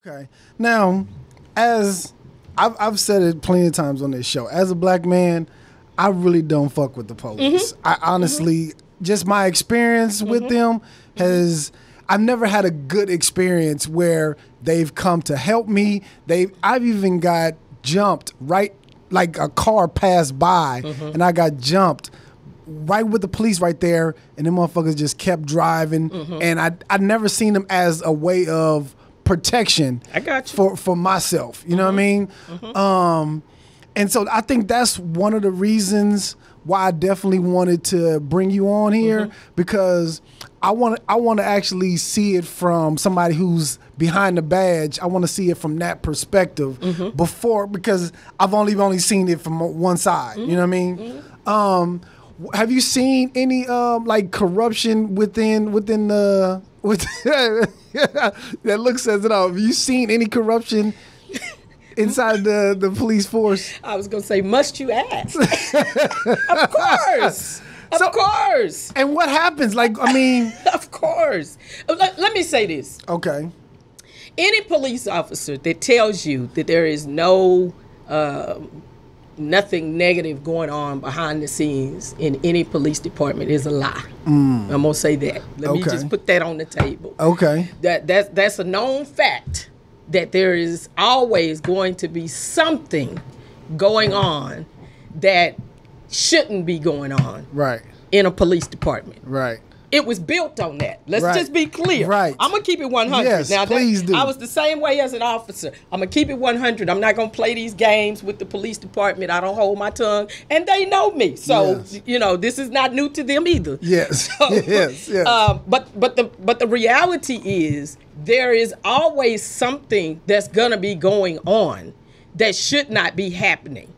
Okay. Now, as I've said it plenty of times on this show, as a black man, I really don't fuck with the police. I honestly, just my experience with them has, I've never had a good experience where they've come to help me. I've even got jumped right, like a car passed by and I got jumped right with the police right there, and them motherfuckers just kept driving. And I never seen them as a way of protection. I got you. For myself. You know what I mean? And so I think that's one of the reasons why I definitely wanted to bring you on here, because I want to actually see it from somebody who's behind the badge. I want to see it from that perspective before, because I've only seen it from one side. You know what I mean? Have you seen any like corruption within the that looks says it all? Have you seen any corruption inside the police force? I was gonna say, must you ask? Of course. Of course. And what happens? Like, I mean, of course. Let me say this. Okay. Any police officer that tells you that there is no nothing negative going on behind the scenes in any police department is a lie. I'm gonna say that. Let me just put that on the table. Okay. That's a known fact, that there is always going to be something going on that shouldn't be going on. Right. In a police department. Right. It was built on that. Let's just be clear. Right. I'm going to keep it 100. Yes, now, please do. I was the same way as an officer. I'm going to keep it 100. I'm not going to play these games with the police department. I don't hold my tongue. And they know me. So, you know, this is not new to them either. Yes. So, yes. But the reality is, there is always something that's going to be going on that should not be happening.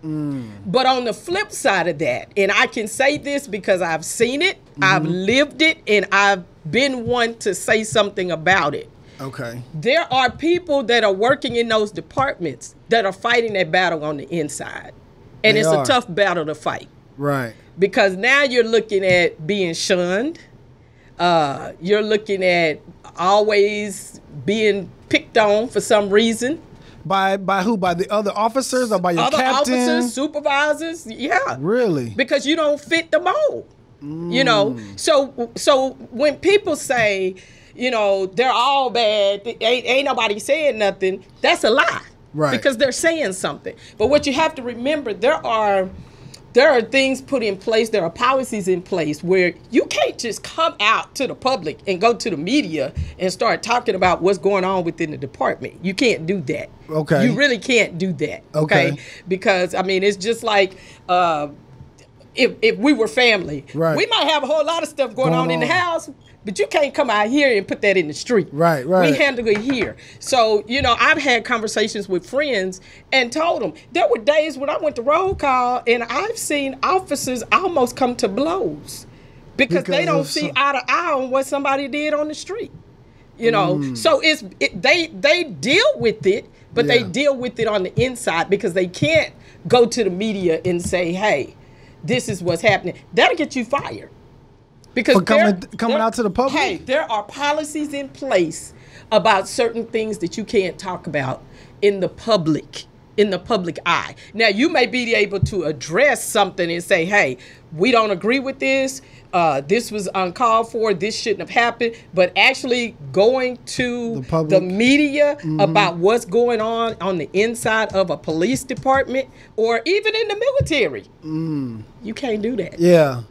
But on the flip side of that, and I can say this because I've seen it, I've lived it, and I've been one to say something about it. Okay. There are people that are working in those departments that are fighting that battle on the inside. And it's a tough battle to fight. Right. Because now you're looking at being shunned. You're looking at always being picked on for some reason. By who? By the other officers or by your other captain? Officers, supervisors, yeah. Really? Because you don't fit the mold. You know, so when people say, you know, they're all bad, ain't nobody saying nothing, that's a lie. Right. Because they're saying something. But what you have to remember, there are things put in place, there are policies in place where you can't just come out to the public and go to the media and start talking about what's going on within the department. You can't do that. Okay. You really can't do that. Okay. Because, I mean, it's just like, if we were family, we might have a whole lot of stuff going on in the house, but you can't come out here and put that in the street. Right. We handle it here. So, you know, I've had conversations with friends and told them, there were days when I went to roll call and I've seen officers almost come to blows because they don't see eye to eye on what somebody did on the street. You know, so they deal with it, but they deal with it on the inside because they can't go to the media and say, hey, this is what's happening. That'll get you fired. Because coming out to the public? Hey, there are policies in place about certain things that you can't talk about in the public eye. Now, you may be able to address something and say, hey, we don't agree with this. This was uncalled for. This shouldn't have happened. But actually going to the media about what's going on the inside of a police department or even in the military, you can't do that. Yeah.